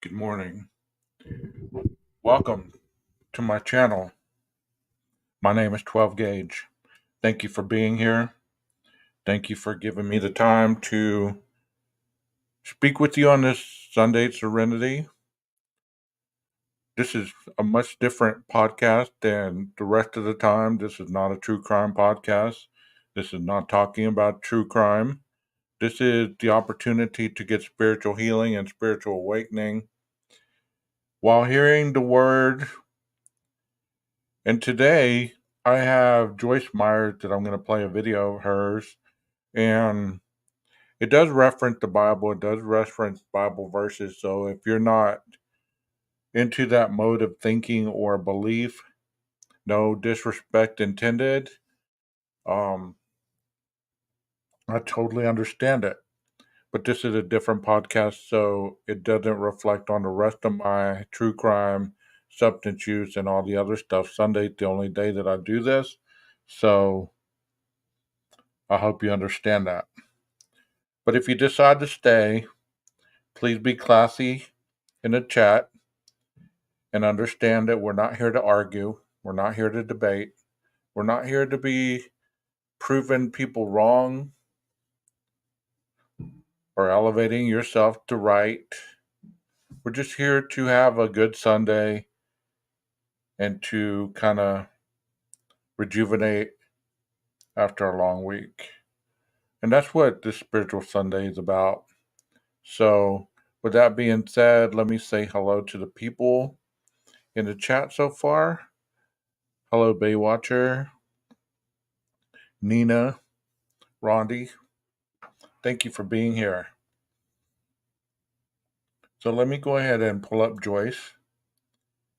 Good morning. Welcome to my channel. My name is 12 Gauge. Thank you for being here. Thank you for giving me the time to speak with you on this Sunday Serenity. This is a much different podcast than the rest of the time. This is not a true crime podcast. This is not talking about true crime. This is the opportunity to get spiritual healing and spiritual awakening while hearing the word. And today I have Joyce Meyer that I'm going to play a video of hers. And it does reference the Bible. It does reference Bible verses. So if you're not into that mode of thinking or belief, no disrespect intended. I totally understand it. But this is a different podcast, so it doesn't reflect on the rest of my true crime, substance use, and all the other stuff. Sunday's the only day that I do this. So I hope you understand that. But if you decide to stay, please be classy in the chat and understand that we're not here to argue. We're not here to debate. We're not here to be proving people wrong or elevating yourself to right. We're just here to have a good Sunday and to kind of rejuvenate after a long week. And that's what this Spiritual Sunday is about. So, with that being said, let me say hello to the people in the chat so far. Hello, Baywatcher, Nina, Rondi. Thank you for being here. So let me go ahead and pull up Joyce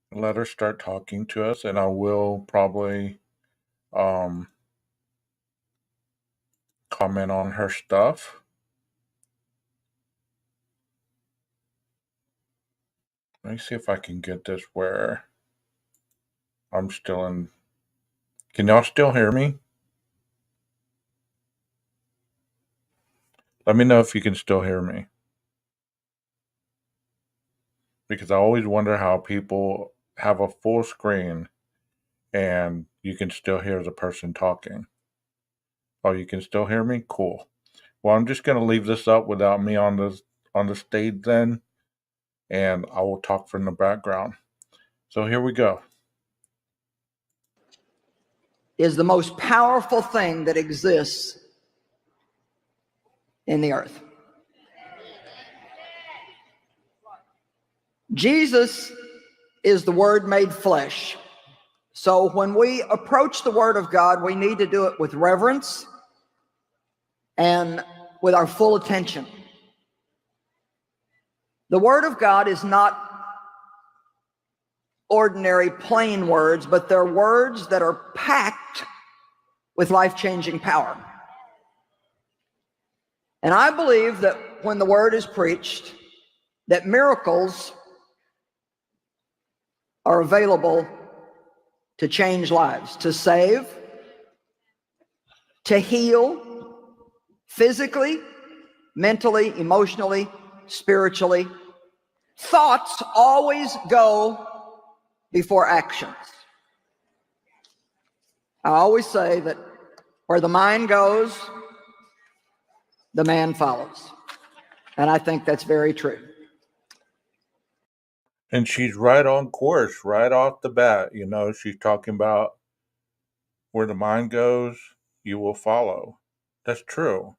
and let her start talking to us, and I will probably um, comment on her stuff. Let me see if I can get this where I'm still in. Can y'all still hear me? Let me know if you can still hear me. Because I always wonder how people have a full screen and you can still hear the person talking. Oh, you can still hear me? Cool. Well, I'm just going to leave this up without me on the stage then, and I will talk from the background. So here we go. Is the most powerful thing that exists in the earth. Jesus is the Word made flesh. So when we approach the Word of God, we need to do it with reverence and with our full attention. The Word of God is not ordinary plain words, but they're words that are packed with life-changing power. And I believe that when the Word is preached, that miracles are available to change lives, to save, to heal physically, mentally, emotionally, spiritually. Thoughts always go before actions. I always say that where the mind goes, the man follows. And I think that's very true. And she's right on course right off the bat. You know, she's talking about where the mind goes, you will follow. That's true.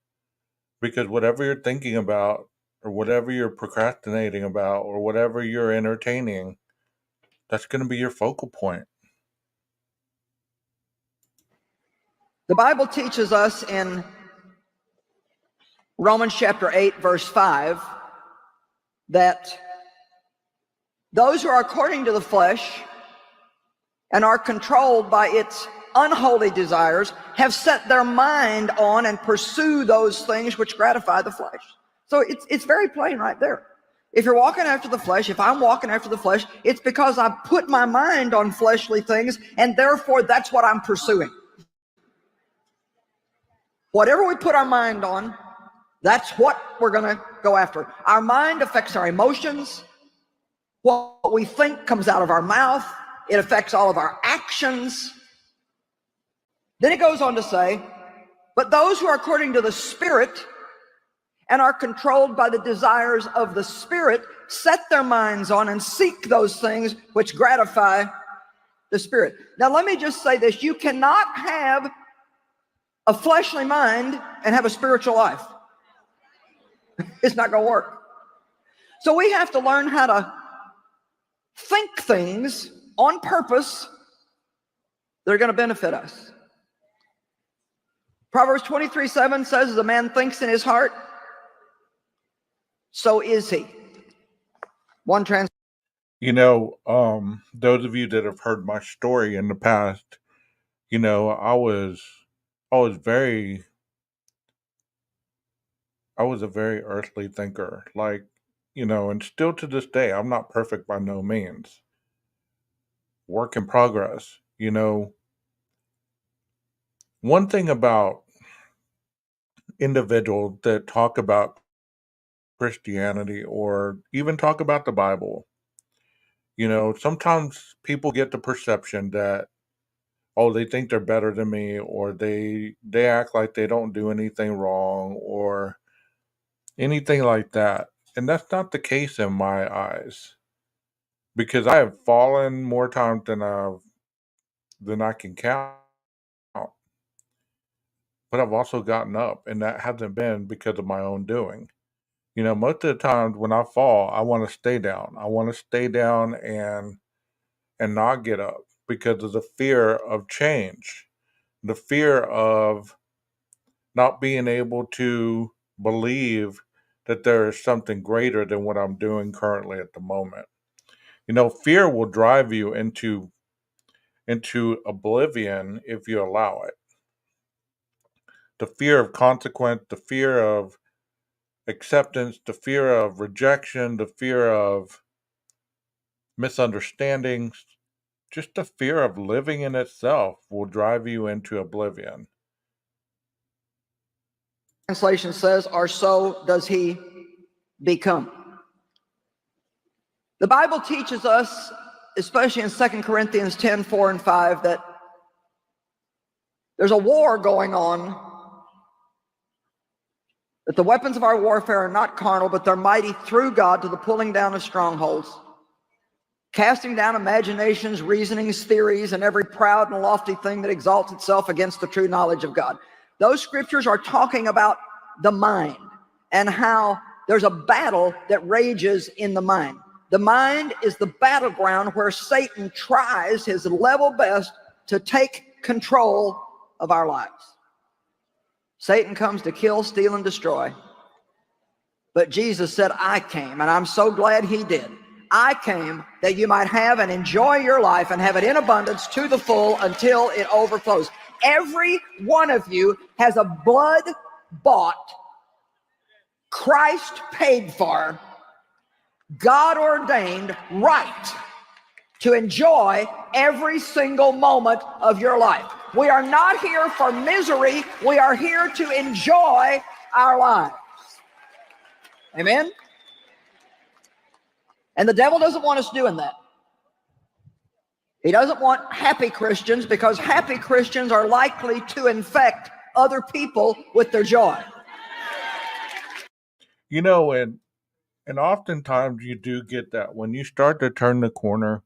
Because whatever you're thinking about, or whatever you're procrastinating about, or whatever you're entertaining, that's going to be your focal point. The Bible teaches us in Romans chapter 8, verse 5, that those who are according to the flesh and are controlled by its unholy desires have set their mind on and pursue those things which gratify the flesh. So it's very plain right there. If you're walking after the flesh, if I'm walking after the flesh, it's because I've put my mind on fleshly things, and therefore that's what I'm pursuing. Whatever we put our mind on, that's what we're going to go after. Our mind affects our emotions. What we think comes out of our mouth. It affects all of our actions. Then it goes on to say, but those who are according to the Spirit and are controlled by the desires of the Spirit set their minds on and seek those things which gratify the Spirit. Now let me just say this. You cannot have a fleshly mind and have a spiritual life. It's not going to work. So we have to learn how to think things on purpose that are going to benefit us. Proverbs 23:7 says, as a man thinks in his heart, so is he. You know, those of you that have heard my story in the past, you know, I was a very earthly thinker. Like, you know, and still to this day, I'm not perfect by no means. Work in progress. You know, one thing about individuals that talk about Christianity or even talk about the Bible, you know, sometimes people get the perception that, oh, they think they're better than me, or they act like they don't do anything wrong or anything like that. And that's not the case in my eyes. Because I have fallen more times than I can count. But I've also gotten up, and that hasn't been because of my own doing. You know, most of the times when I fall, I want to stay down. I want to stay down and not get up because of the fear of change, the fear of not being able to believe that there is something greater than what I'm doing currently at the moment. You know, fear will drive you into oblivion if you allow it. The fear of consequence, the fear of acceptance, the fear of rejection, the fear of misunderstandings, just the fear of living in itself will drive you into oblivion. Translation says, or so does he become. The Bible teaches us, especially in 2 Corinthians 10:4 and 5, that there's a war going on, that the weapons of our warfare are not carnal, but they're mighty through God to the pulling down of strongholds, casting down imaginations, reasonings, theories, and every proud and lofty thing that exalts itself against the true knowledge of God. Those scriptures are talking about the mind and how there's a battle that rages in the mind. The mind is the battleground where Satan tries his level best to take control of our lives. Satan comes to kill, steal, and destroy. But Jesus said, I came, and I'm so glad he did. I came that you might have and enjoy your life and have it in abundance to the full until it overflows. Every one of you has a blood-bought, Christ paid for, God-ordained right to enjoy every single moment of your life. We are not here for misery. We are here to enjoy our lives. Amen? And the devil doesn't want us doing that. He doesn't want happy Christians, because happy Christians are likely to infect other people with their joy. You know, and oftentimes you do get that when you start to turn the corner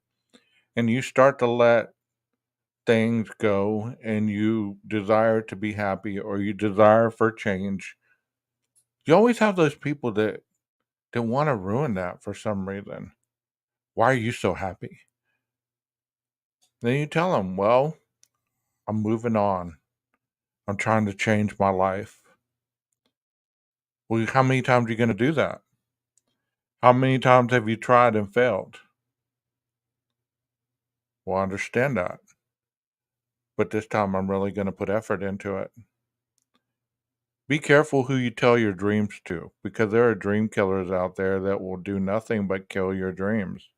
and you start to let things go and you desire to be happy or you desire for change, you always have those people that want to ruin that for some reason. Why are you so happy? Then you tell them, well, I'm moving on. I'm trying to change my life. Well, how many times are you going to do that? How many times have you tried and failed? Well, I understand that. But this time I'm really going to put effort into it. Be careful who you tell your dreams to, because there are dream killers out there that will do nothing but kill your dreams.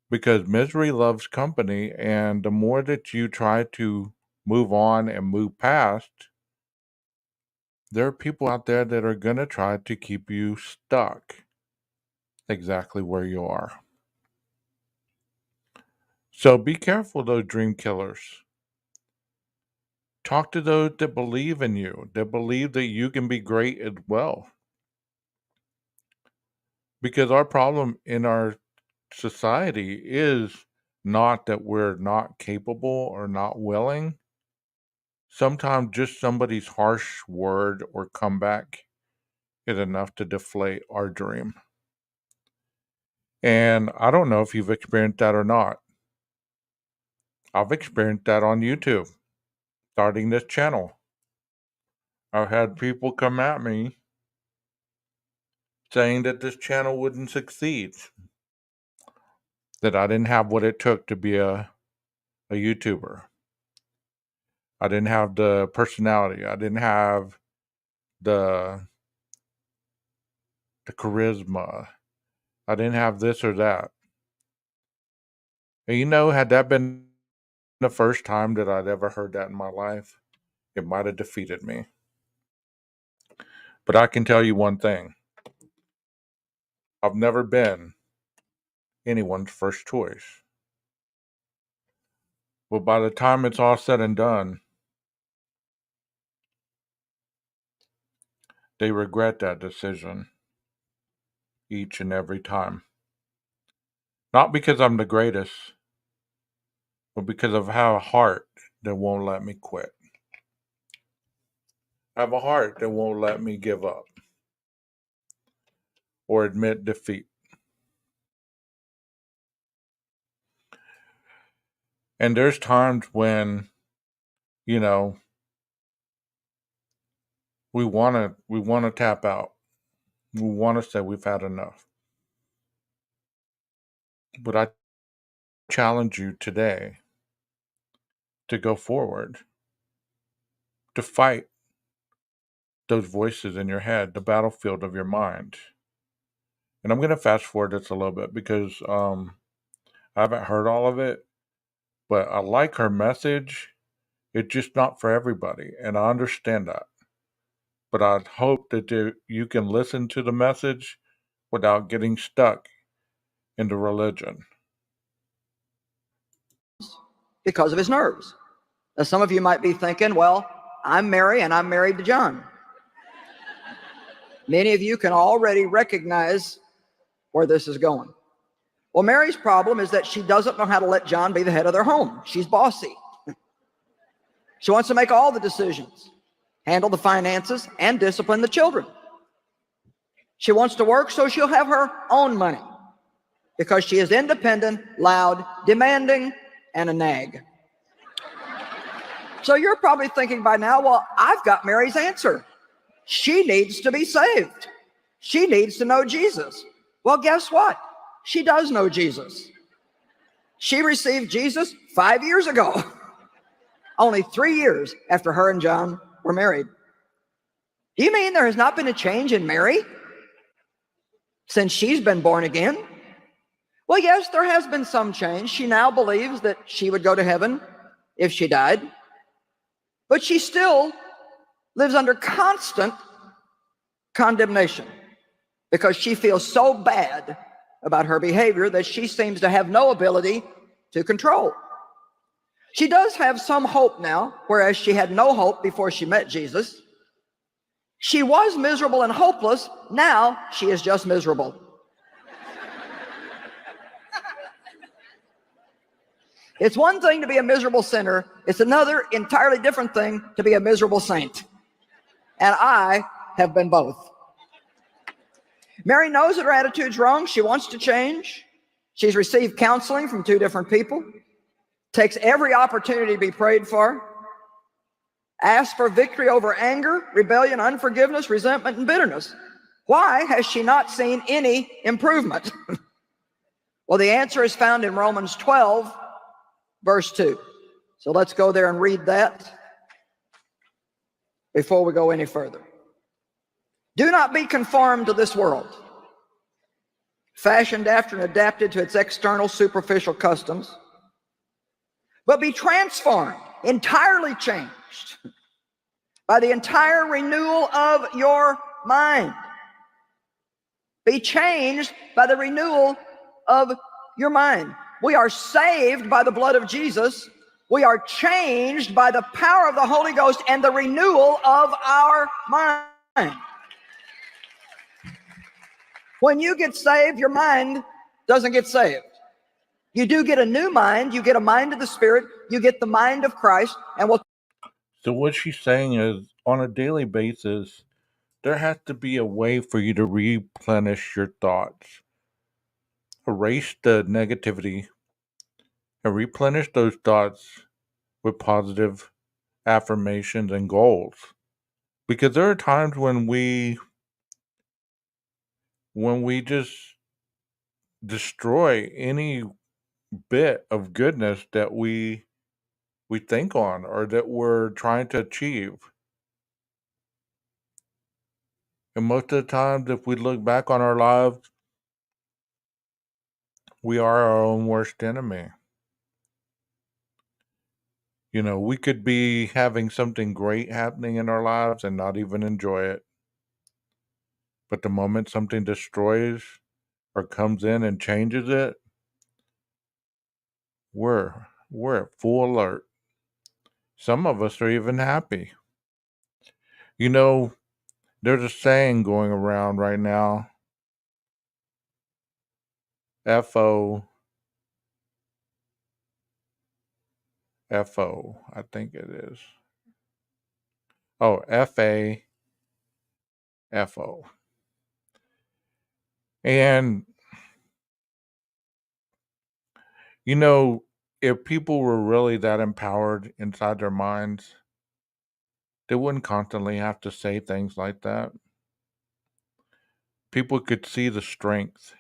Because misery loves company, and the more that you try to move on and move past, there are people out there that are going to try to keep you stuck exactly where you are. So be careful, those dream killers. Talk to those that believe in you, that believe that you can be great as well. Because our problem in our society is not that we're not capable or not willing. Sometimes just somebody's harsh word or comeback is enough to deflate our dream. And I don't know if you've experienced that or not. I've experienced that on YouTube, starting this channel. I've had people come at me saying that this channel wouldn't succeed, that I didn't have what it took to be a YouTuber. I didn't have the personality. I didn't have the charisma. I didn't have this or that. And had that been the first time that I'd ever heard that in my life, it might have defeated me. But I can tell you one thing. I've never been anyone's first choice. But by the time it's all said and done, they regret that decision each and every time. Not because I'm the greatest, but because of how a heart that won't let me quit. I have a heart that won't let me give up or admit defeat. And there's times when, you know, we wanna tap out. We wanna say we've had enough. But I challenge you today to go forward, to fight those voices in your head, the battlefield of your mind. And I'm going to fast forward this a little bit because I haven't heard all of it, but I like her message. It's just not for everybody, and I understand that. But I hope that you can listen to the message without getting stuck into religion. Because of his nerves. Now, some of you might be thinking, well, I'm Mary and I'm married to John. Many of you can already recognize where this is going. Well, Mary's problem is that she doesn't know how to let John be the head of their home. She's bossy. She wants to make all the decisions, handle the finances, and discipline the children. She wants to work so she'll have her own money because she is independent, loud, demanding, and a nag. So you're probably thinking by now, well, I've got Mary's answer. She needs to be saved. She needs to know Jesus. Well, guess what? She does know Jesus. She received Jesus 5 years ago, only 3 years after her and John were married. Do you mean there has not been a change in Mary since she's been born again? Well, yes, there has been some change. She now believes that she would go to heaven if she died, but she still lives under constant condemnation because she feels so bad about her behavior that she seems to have no ability to control. She does have some hope now, whereas she had no hope before she met Jesus. She was miserable and hopeless. Now she is just miserable. It's one thing to be a miserable sinner. It's another entirely different thing to be a miserable saint. And I have been both. Mary knows that her attitude's wrong. She wants to change. She's received counseling from 2 different people. Takes every opportunity to be prayed for. Asks for victory over anger, rebellion, unforgiveness, resentment, and bitterness. Why has she not seen any improvement? Well, the answer is found in Romans 12, verse 2. So let's go there and read that before we go any further. Do not be conformed to this world, fashioned after and adapted to its external superficial customs, but be transformed, entirely changed by the entire renewal of your mind. Be changed by the renewal of your mind. We are saved by the blood of Jesus. We are changed by the power of the Holy Ghost and the renewal of our mind. When you get saved, your mind doesn't get saved. You do get a new mind. You get a mind of the Spirit. You get the mind of Christ. And we'll. So what she's saying is, on a daily basis, there has to be a way for you to replenish your thoughts, erase the negativity, and replenish those thoughts with positive affirmations and goals. Because there are times when we just destroy any bit of goodness that we think on or that we're trying to achieve. And most of the times, if we look back on our lives, we are our own worst enemy. You know, we could be having something great happening in our lives and not even enjoy it. But the moment something destroys or comes in and changes it, we're at full alert. Some of us are even happy. You know, there's a saying going around right now. FO, I think it is. Oh, FAFO. And, you know, if people were really that empowered inside their minds, they wouldn't constantly have to say things like that. People could see the strength,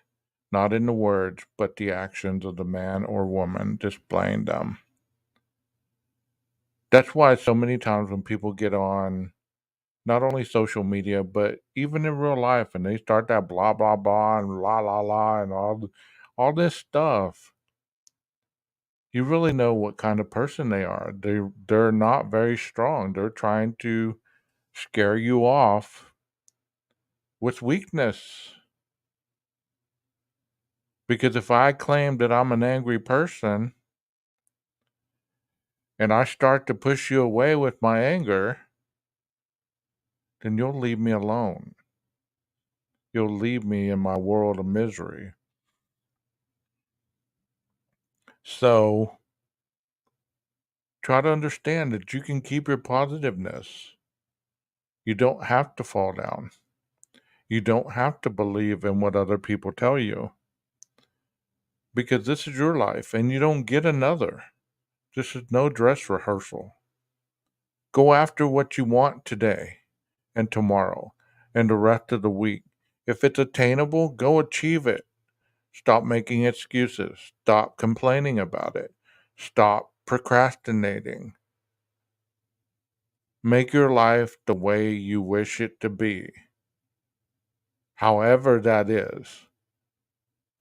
not in the words, but the actions of the man or woman displaying them. That's why so many times when people get on not only social media, but even in real life, and they start that blah blah blah and la la la and all this stuff, you really know what kind of person they are. They're not very strong. They're trying to scare you off with weakness. Because if I claim that I'm an angry person and I start to push you away with my anger, then you'll leave me alone. You'll leave me in my world of misery. So try to understand that you can keep your positiveness. You don't have to fall down. You don't have to believe in what other people tell you because this is your life and you don't get another. This is no dress rehearsal. Go after what you want today and tomorrow and the rest of the week. If it's attainable, go achieve it. Stop making excuses. Stop complaining about it. Stop procrastinating. Make your life the way you wish it to be, however that is.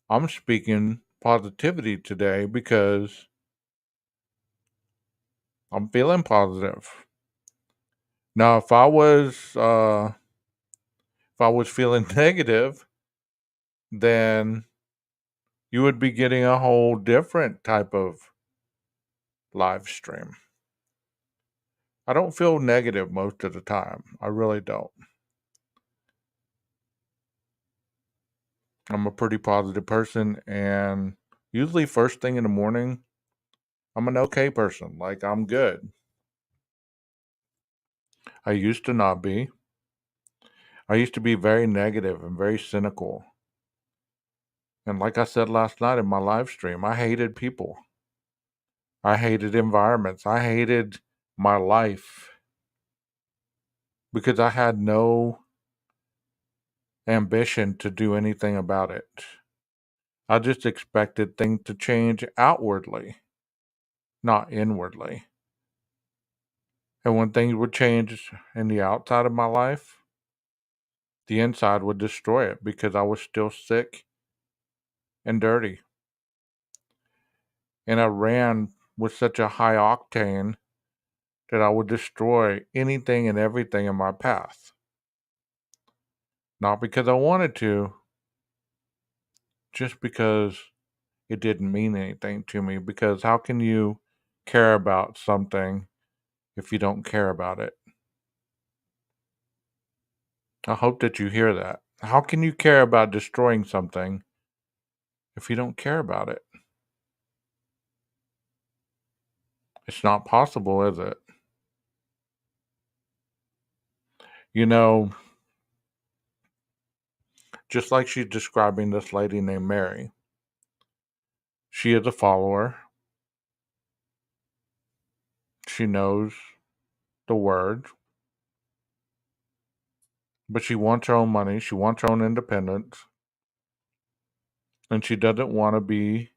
I'm speaking positivity today because I'm feeling positive. Now, if I was feeling negative, then you would be getting a whole different type of live stream. I don't feel negative most of the time. I really don't. I'm a pretty positive person, and usually first thing in the morning, I'm an okay person. Like, I'm good. I used to not be. I used to be very negative and very cynical. And like I said last night in my live stream, I hated people. I hated environments. I hated my life because I had no ambition to do anything about it. I just expected things to change outwardly, not inwardly. And when things would change in the outside of my life, the inside would destroy it because I was still sick and dirty. And I ran with such a high octane that I would destroy anything and everything in my path. Not because I wanted to, just because it didn't mean anything to me. Because how can you care about something if you don't care about it? I hope that you hear that. How can you care about destroying something if you don't care about it? It's not possible, is it? You know, just like she's describing this lady named Mary, she is a follower. She knows the word, but she wants her own money. She wants her own independence. And she doesn't want to be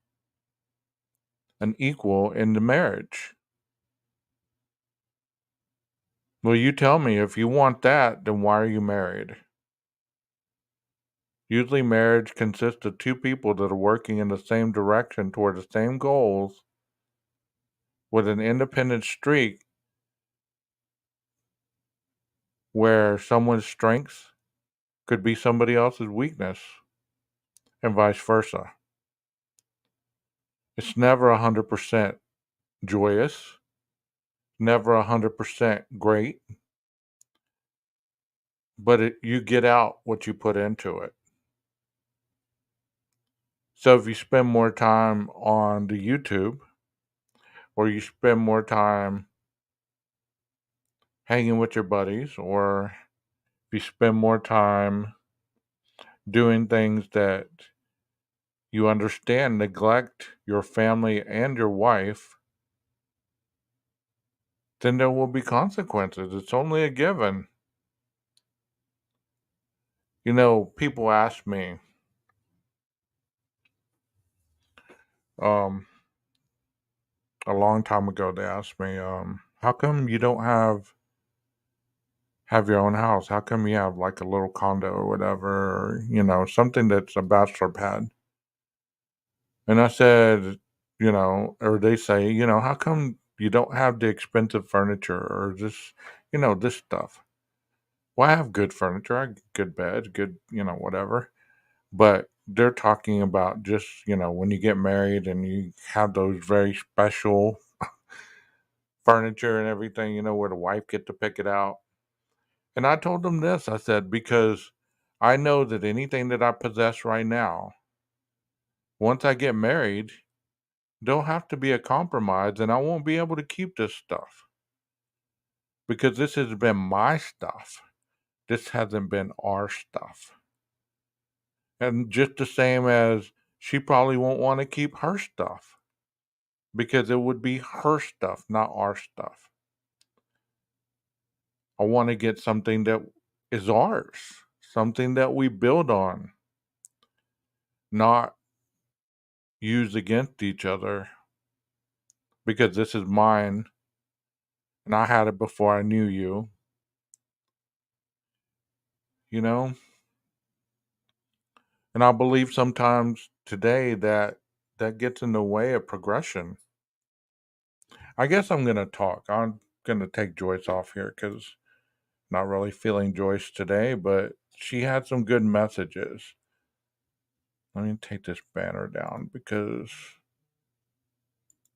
an equal in the marriage. Well, you tell me, if you want that, then why are you married? Usually, marriage consists of two people that are working in the same direction toward the same goals with an independent streak where someone's strengths could be somebody else's weakness and vice versa. It's never 100% joyous, never 100% great, but you get out what you put into it. So if you spend more time on the YouTube or you spend more time hanging with your buddies, or if you spend more time doing things that you understand neglect your family and your wife, then there will be consequences. It's only a given. You know, people ask me, um, a long time ago, they asked me, How come you don't have your own house? How come you have like a little condo or whatever, or, something that's a bachelor pad?" And I said, or they say, "How come you don't have the expensive furniture or this stuff?" Well, I have good furniture, I have good bed, good, whatever. But they're talking about just, when you get married and you have those very special furniture and everything, where the wife get to pick it out. And I told them this, I said, because I know that anything that I possess right now, once I get married, there'll have to be a compromise and I won't be able to keep this stuff because this has been my stuff. This hasn't been our stuff. And just the same as she probably won't want to keep her stuff because it would be her stuff, not our stuff. I want to get something that is ours, something that we build on, not use against each other because this is mine and I had it before I knew you, you know? And I believe sometimes today that that gets in the way of progression. I guess I'm going to talk. I'm going to take Joyce off here because not really feeling Joyce today, but she had some good messages. Let me take this banner down because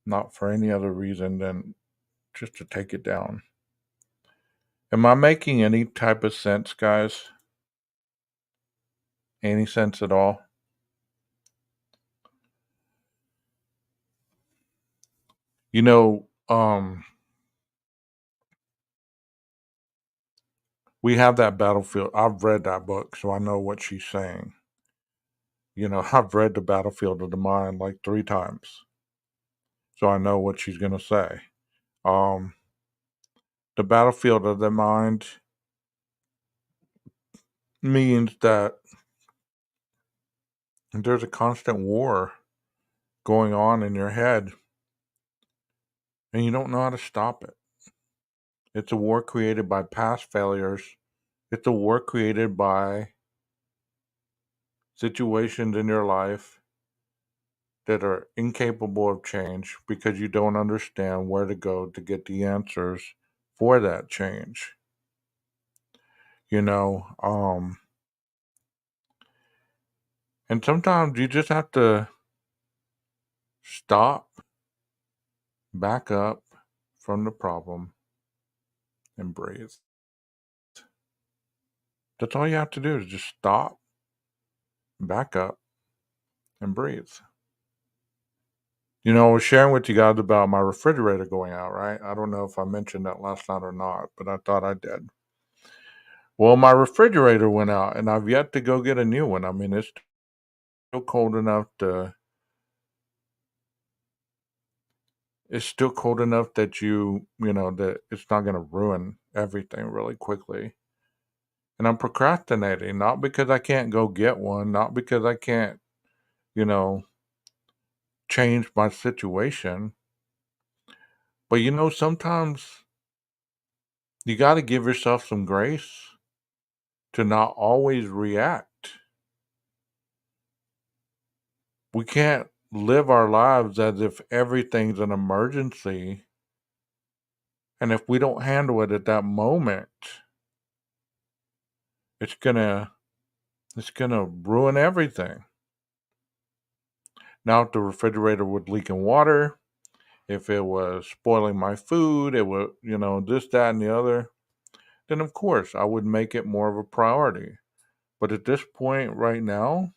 not for any other reason than just to take it down. Am I making any type of sense, guys? Any sense at all? You know, we have that battlefield. I've read that book, so I know what she's saying. I've read the Battlefield of the Mind like 3 times, so I know what she's gonna say. Um, the battlefield of the mind means that there's a constant war going on in your head, and you don't know how to stop it. It's a war created by past failures. It's a war created by situations in your life that are incapable of change because you don't understand where to go to get the answers for that change. You know, um, and sometimes you just have to stop, back up from the problem, and breathe. That's all you have to do is just stop, back up, and breathe. I was sharing with you guys about my refrigerator going out, right? I don't know if I mentioned that last night or not, but I thought I did. Well, my refrigerator went out, and I've yet to go get a new one. I mean, it's still cold enough to. It's still cold enough that that it's not going to ruin everything really quickly. And I'm procrastinating, not because I can't go get one, not because I can't, you know, change my situation. But sometimes you got to give yourself some grace to not always react. We can't live our lives as if everything's an emergency. And if we don't handle it at that moment, it's gonna it's gonna ruin everything. Now if the refrigerator would leak in water, if it was spoiling my food, it would, this, that, and the other, then of course I would make it more of a priority. But at this point right now,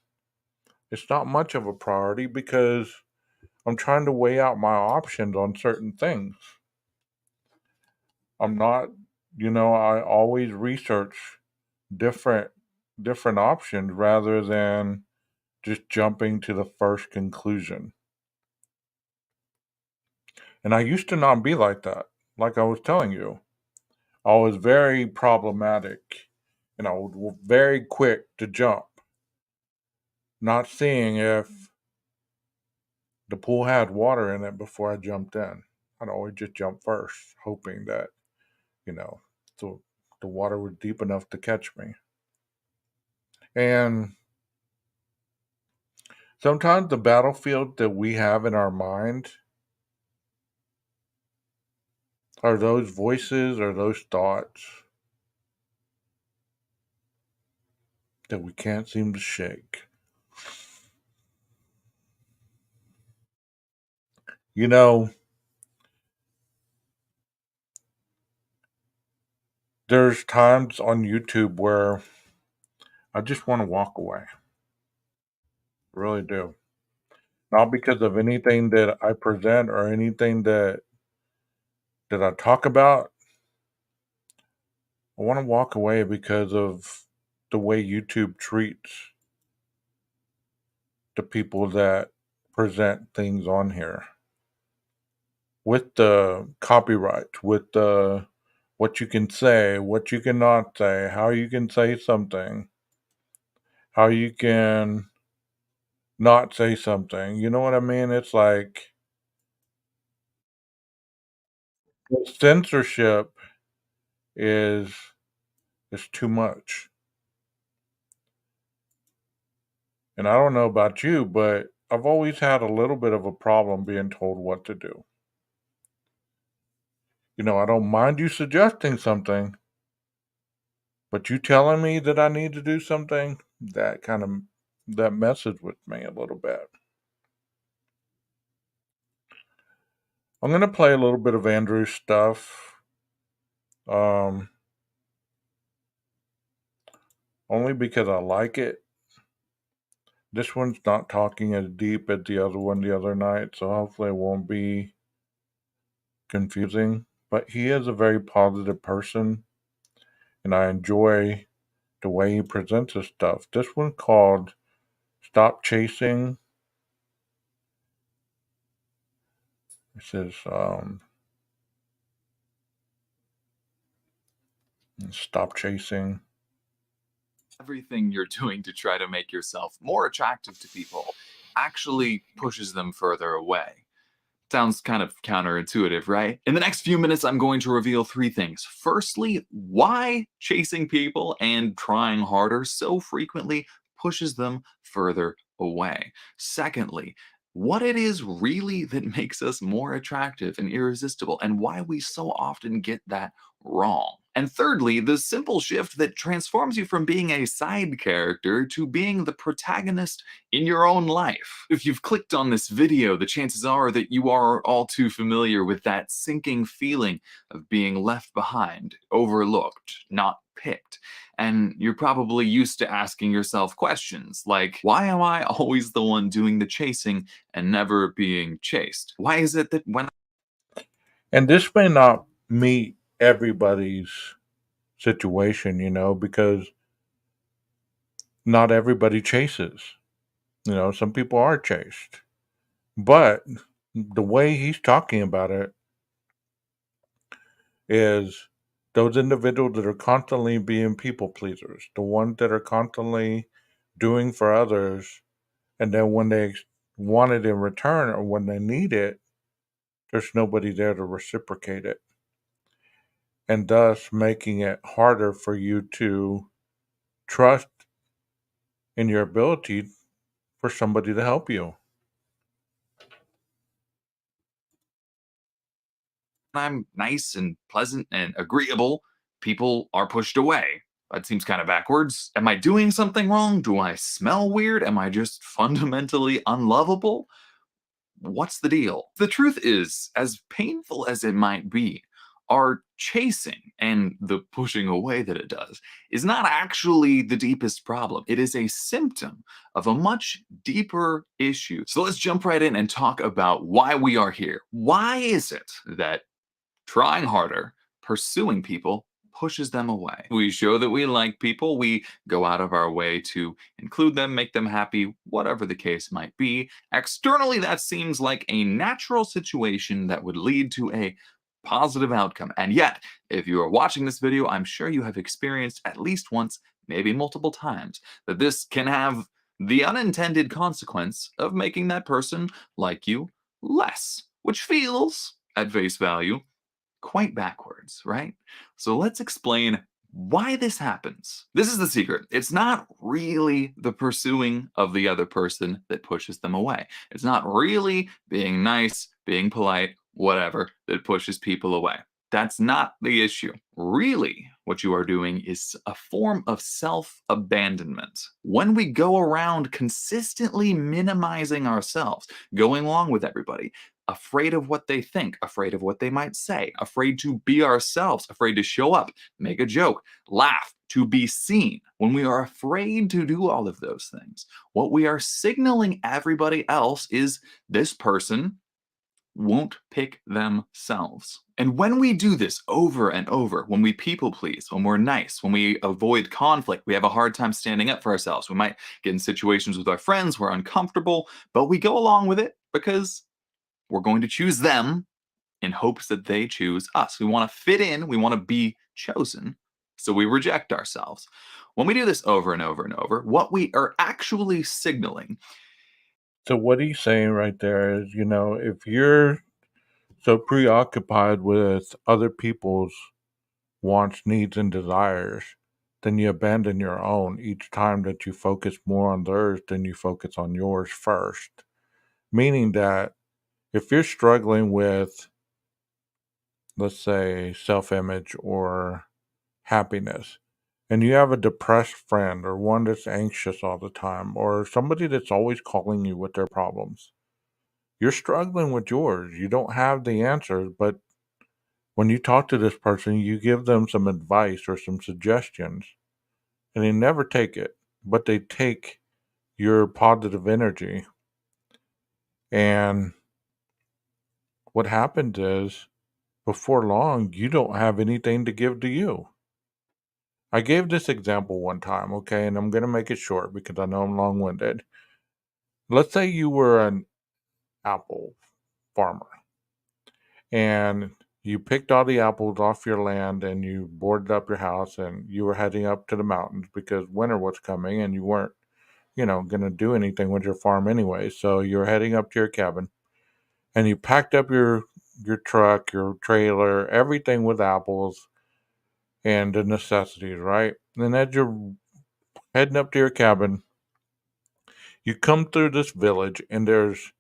it's not much of a priority because I'm trying to weigh out my options on certain things. I'm not, I always research different different options rather than just jumping to the first conclusion. And I used to not be like that. Like I was telling you, I was very problematic and I was very quick to jump, not seeing if the pool had water in it before I jumped in. I'd always just jump first, hoping that, you know, the, the water was deep enough to catch me. And sometimes the battlefield that we have in our mind are those voices or those thoughts that we can't seem to shake. You know, there's times on YouTube where I just want to walk away. I really do. Not because of anything that I present or anything that I talk about. I want to walk away because of the way YouTube treats the people that present things on here. With the copyright, with the what you can say, what you cannot say, how you can say something, how you can not say something. You know what I mean? It's like the censorship is is too much. And I don't know about you, but I've always had a little bit of a problem being told what to do. I don't mind you suggesting something, but you telling me that I need to do something, that messes with me a little bit. I'm gonna play a little bit of Andrew's stuff. Um, Only because I like it. This one's not talking as deep as the other one the other night, so hopefully it won't be confusing. But he is a very positive person, and I enjoy the way he presents his stuff. This one called Stop Chasing. It says, Stop Chasing. Everything you're doing to try to make yourself more attractive to people actually pushes them further away. Sounds kind of counterintuitive, right? In the next few minutes, I'm going to reveal three things. Firstly, why chasing people and trying harder so frequently pushes them further away. Secondly, what it is really that makes us more attractive and irresistible, and why we so often get that wrong. And thirdly, the simple shift that transforms you from being a side character to being the protagonist in your own life. If you've clicked on this video, the chances are that you are all too familiar with that sinking feeling of being left behind, overlooked, not picked. And you're probably used to asking yourself questions like, why am I always the one doing the chasing and never being chased? Why is it that when And this may not meet everybody's situation, because not everybody chases. Some people are chased. But the way he's talking about it is those individuals that are constantly being people pleasers, the ones that are constantly doing for others, and then when they want it in return or when they need it, there's nobody there to reciprocate it, and thus making it harder for you to trust in your ability for somebody to help you. I'm nice and pleasant and agreeable, people are pushed away? That seems kind of backwards. Am I doing something wrong? Do I smell weird? Am I just fundamentally unlovable? What's the deal? The truth is, as painful as it might be, our chasing and the pushing away that it does is not actually the deepest problem. It is a symptom of a much deeper issue. So let's jump right in and talk about why we are here. Why is it that trying harder, pursuing people pushes them away? We show that we like people. We go out of our way to include them, make them happy, whatever the case might be. Externally, that seems like a natural situation that would lead to a positive outcome. And yet, if you are watching this video, I'm sure you have experienced at least once, maybe multiple times, that this can have the unintended consequence of making that person like you less, which feels at face value quite backwards, right? So let's explain why this happens. This is the secret. It's not really the pursuing of the other person that pushes them away. It's not really being nice, being polite, whatever, that pushes people away. That's not the issue. Really, what you are doing is a form of self abandonment. When we go around consistently minimizing ourselves, going along with everybody, afraid of what they think, afraid of what they might say, afraid to be ourselves, afraid to show up, make a joke, laugh, to be seen. When we are afraid to do all of those things, what we are signaling everybody else is this person won't pick themselves. And when we do this over and over, when we people please, when we're nice, when we avoid conflict, we have a hard time standing up for ourselves. We might get in situations with our friends, we're uncomfortable, but we go along with it because we're going to choose them in hopes that they choose us. We want to fit in, we want to be chosen, so we reject ourselves. When we do this over and over and over, what we are actually signaling. So what he's saying right there is, if you're so preoccupied with other people's wants, needs, and desires, then you abandon your own each time that you focus more on theirs than you focus on yours first. Meaning that if you're struggling with, let's say, self-image or happiness, and you have a depressed friend or one that's anxious all the time or somebody that's always calling you with their problems, you're struggling with yours. You don't have the answers, but when you talk to this person, you give them some advice or some suggestions, and they never take it, but they take your positive energy. And what happens is, before long, you don't have anything to give to you. I gave this example one time, okay, and I'm going to make it short because I know I'm long winded. Let's say you were an apple farmer and you picked all the apples off your land and you boarded up your house and you were heading up to the mountains because winter was coming and you weren't, going to do anything with your farm anyway. So you're heading up to your cabin and you packed up your truck, your trailer, everything with apples and the necessities, right? And as you're heading up to your cabin, you come through this village and there's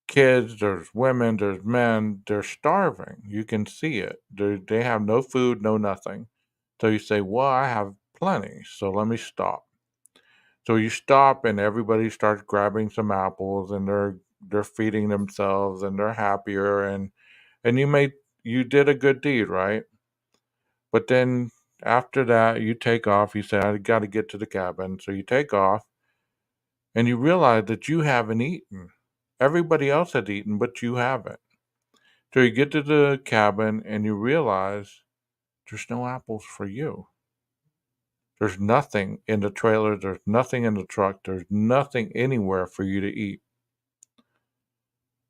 kids, there's women, there's men, they're starving. You can see it. They have no food, no nothing. So you say, well, I have plenty, so let me stop. So you stop and everybody starts grabbing some apples and they're feeding themselves and they're happier and you did a good deed, right? But then after that you take off, you say, I gotta get to the cabin. So you take off and you realize that you haven't eaten. Everybody else has eaten, but you haven't. So you get to the cabin and you realize there's no apples for you. There's nothing in the trailer, there's nothing in the truck, there's nothing anywhere for you to eat.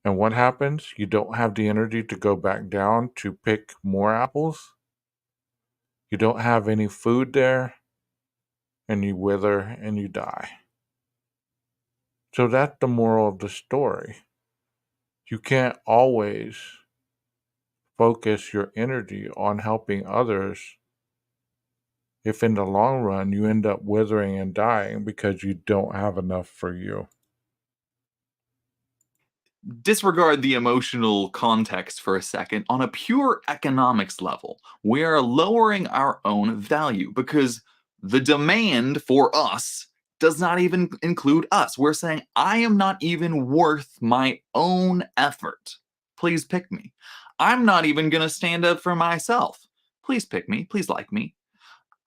And what happens? You don't have the energy to go back down to pick more apples. You don't have any food there, and you wither and you die. So that's the moral of the story. You can't always focus your energy on helping others if in the long run you end up withering and dying because you don't have enough for you. Disregard the emotional context for a second. On a pure economics level, we are lowering our own value because the demand for us does not even include us. We're saying, I am not even worth my own effort. Please pick me. I'm not even going to stand up for myself. Please pick me. Please like me.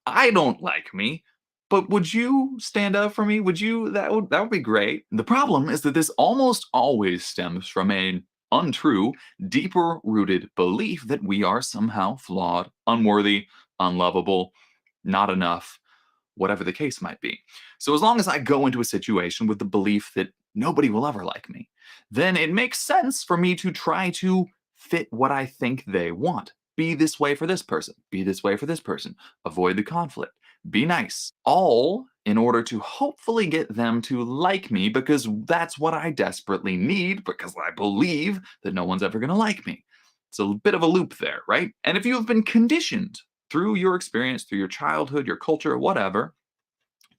I don't like me, but would you stand up for me? Would you? That would be great. The problem is that this almost always stems from an untrue, deeper rooted belief that we are somehow flawed, unworthy, unlovable, not enough, whatever the case might be. So as long as I go into a situation with the belief that nobody will ever like me, then it makes sense for me to try to fit what I think they want. Be this way for this person, be this way for this person, avoid the conflict, be nice, all in order to hopefully get them to like me because that's what I desperately need because I believe that no one's ever going to like me. It's a bit of a loop there, right? And if you have been conditioned through your experience, through your childhood, your culture, whatever,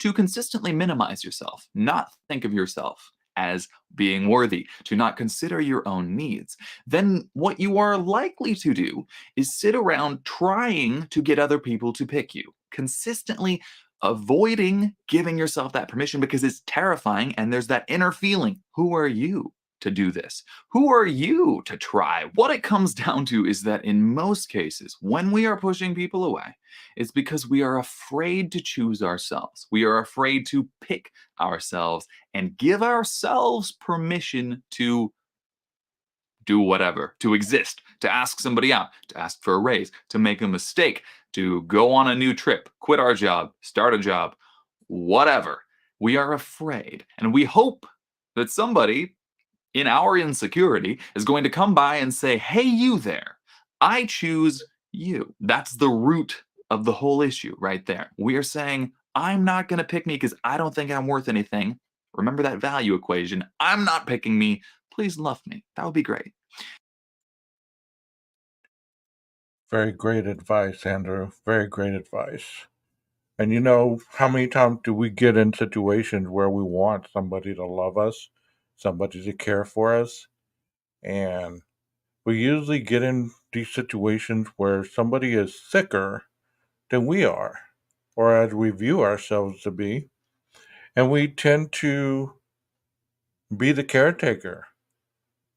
to consistently minimize yourself, not think of yourself as being worthy, to not consider your own needs, then what you are likely to do is sit around trying to get other people to pick you, consistently avoiding giving yourself that permission because it's terrifying and there's that inner feeling. Who are you to do this? Who are you to try? What it comes down to is that in most cases, when we are pushing people away, it's because we are afraid to choose ourselves. We are afraid to pick ourselves and give ourselves permission to do whatever, to exist, to ask somebody out, to ask for a raise, to make a mistake, to go on a new trip, quit our job, start a job, whatever. We are afraid and we hope that somebody in our insecurity is going to come by and say, hey, you there, I choose you. That's the root of the whole issue right there. We are saying, I'm not going to pick me because I don't think I'm worth anything. Remember that value equation. I'm not picking me. Please love me. That would be great. Very great advice, Andrew. Very great advice. And you know, how many times do we get in situations where we want somebody to love us, somebody to care for us? And we usually get in these situations where somebody is sicker than we are, or as we view ourselves to be. And we tend to be the caretaker,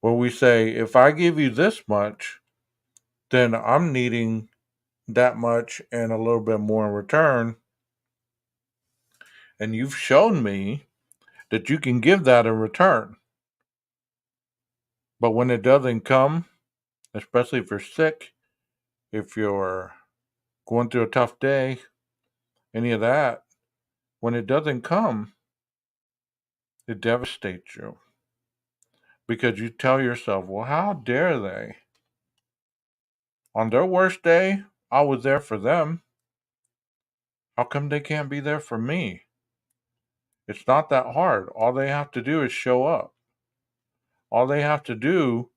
where we say, if I give you this much, then I'm needing that much and a little bit more in return. And you've shown me that you can give that in return. But when it doesn't come, especially if you're sick, if you're going through a tough day, any of that, when it doesn't come, it devastates you. Because you tell yourself, well, how dare they? On their worst day, I was there for them. How come they can't be there for me? It's not that hard. All they have to do is show up. All they have to do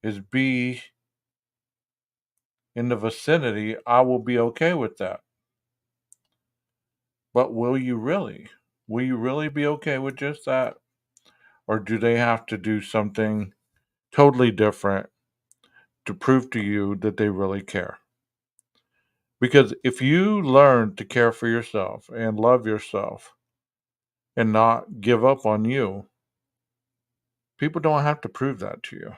is be in the vicinity. I will be okay with that. But will you really? Will you really be okay with just that? Or do they have to do something totally different to prove to you that they really care? Because if you learn to care for yourself and love yourself and not give up on you, people don't have to prove that to you.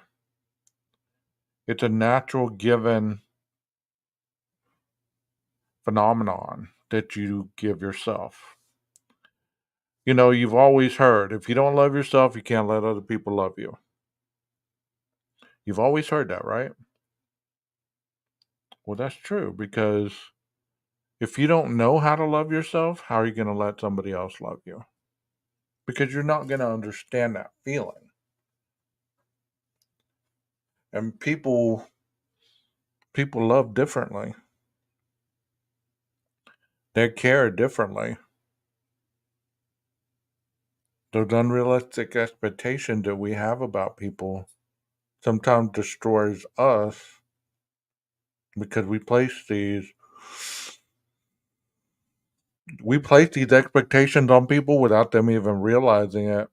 It's a natural given phenomenon that you give yourself. You know, you've always heard if you don't love yourself, you can't let other people love you. You've always heard that, right? Well, that's true because if you don't know how to love yourself, how are you going to let somebody else love you? Because you're not going to understand that feeling. And people love differently. They care differently. Those unrealistic expectations that we have about people sometimes destroys us because we place these expectations on people without them even realizing it.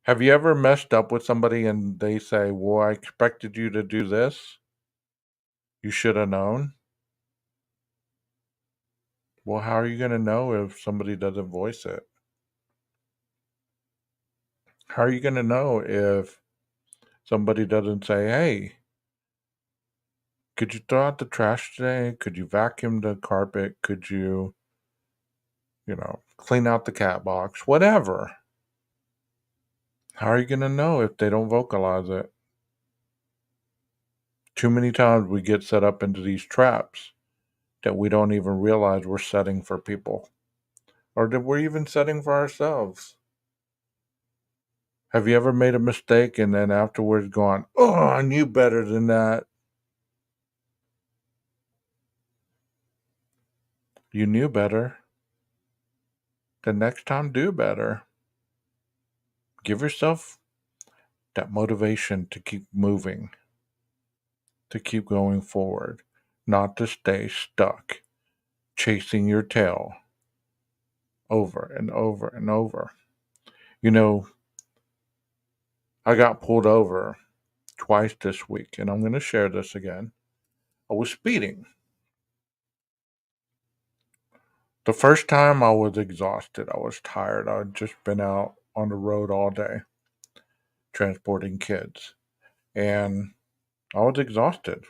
Have you ever messed up with somebody and they say, well, I expected you to do this? You should have known. Well, how are you going to know if somebody doesn't voice it? How are you going to know if somebody doesn't say, hey, could you throw out the trash today? Could you vacuum the carpet? Could clean out the cat box? Whatever. How are you going to know if they don't vocalize it? Too many times we get set up into these traps that we don't even realize we're setting for people or that we're even setting for ourselves. Have you ever made a mistake and then afterwards gone, oh, I knew better than that? You knew better. The next time, do better. Give yourself that motivation to keep moving, to keep going forward, not to stay stuck chasing your tail over and over and over. You know, I got pulled over twice this week, and I'm going to share this again. I was speeding. The first time I was exhausted. I was tired. I'd just been out on the road all day transporting kids, and I was exhausted.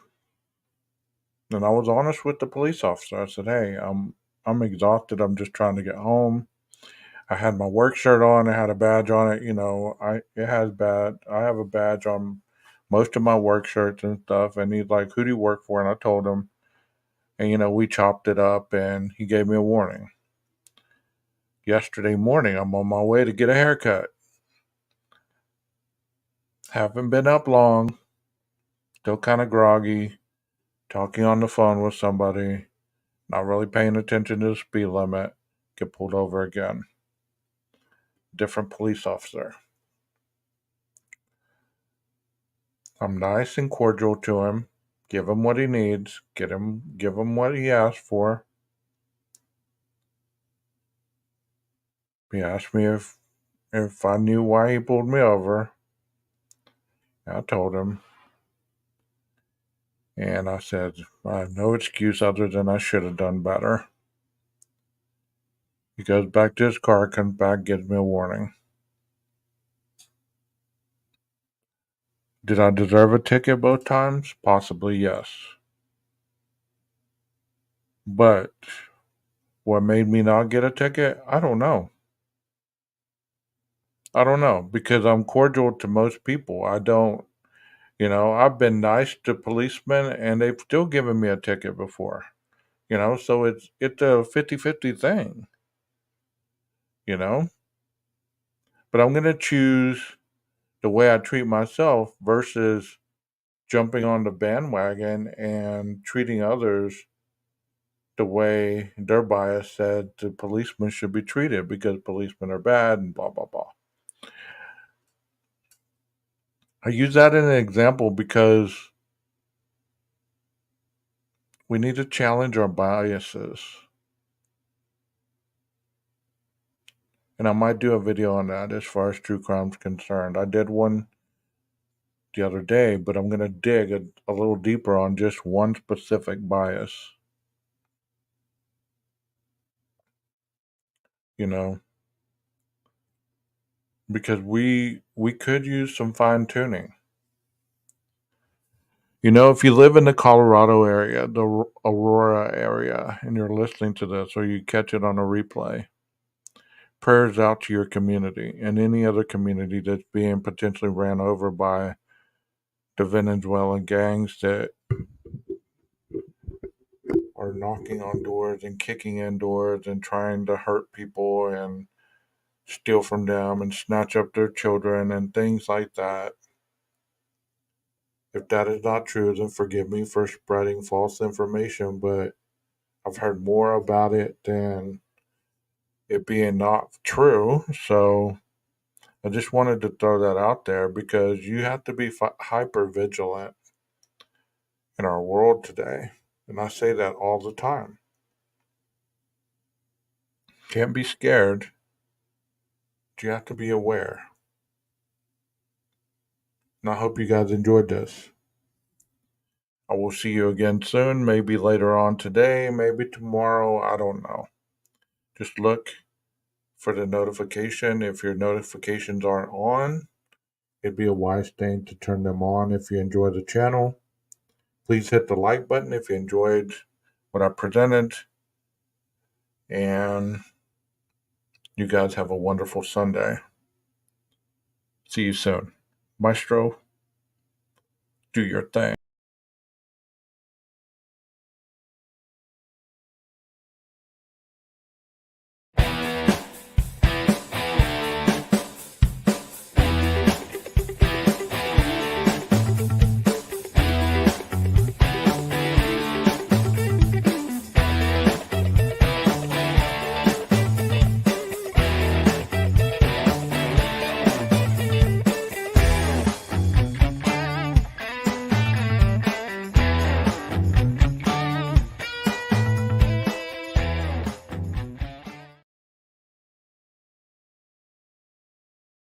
And I was honest with the police officer. I said, "Hey, I'm exhausted. I'm just trying to get home." I had my work shirt on. It had a badge on it. I have a badge on most of my work shirts and stuff. And he's like, "Who do you work for?" And I told him. And we chopped it up, and he gave me a warning. Yesterday morning, I'm on my way to get a haircut. Haven't been up long. Still kind of groggy. Talking on the phone with somebody. Not really paying attention to the speed limit. Get pulled over again. Different police officer. I'm nice and cordial to him. Give him what he needs. Give him what he asked for. He asked me if I knew why he pulled me over. I told him. And I said, I have no excuse other than I should have done better. He goes back to his car, comes back, gives me a warning. Did I deserve a ticket both times? Possibly, yes. But what made me not get a ticket? I don't know. Because I'm cordial to most people. I've been nice to policemen and they've still given me a ticket before. So it's a 50-50 thing, you know? But I'm going to choose the way I treat myself versus jumping on the bandwagon and treating others the way their bias said the policemen should be treated because policemen are bad and blah, blah, blah. I use that as an example because we need to challenge our biases. And I might do a video on that as far as true crime's concerned. I did one the other day, but I'm going to dig a little deeper on just one specific bias. Because we could use some fine tuning. If you live in the Colorado area, the Aurora area, and you're listening to this or you catch it on a replay, prayers out to your community and any other community that's being potentially ran over by the Venezuelan gangs that are knocking on doors and kicking in doors and trying to hurt people and steal from them and snatch up their children and things like that. If that is not true, then forgive me for spreading false information, but I've heard more about it than it being not true. So I just wanted to throw that out there because you have to be hyper vigilant in our world today. And I say that all the time. Can't be scared. You have to be aware. And I hope you guys enjoyed this. I will see you again soon, maybe later on today, maybe tomorrow. I don't know. Just look for the notification. If your notifications aren't on, it'd be a wise thing to turn them on if you enjoy the channel. Please hit the like button if you enjoyed what I presented. And you guys have a wonderful Sunday. See you soon. Maestro, do your thing.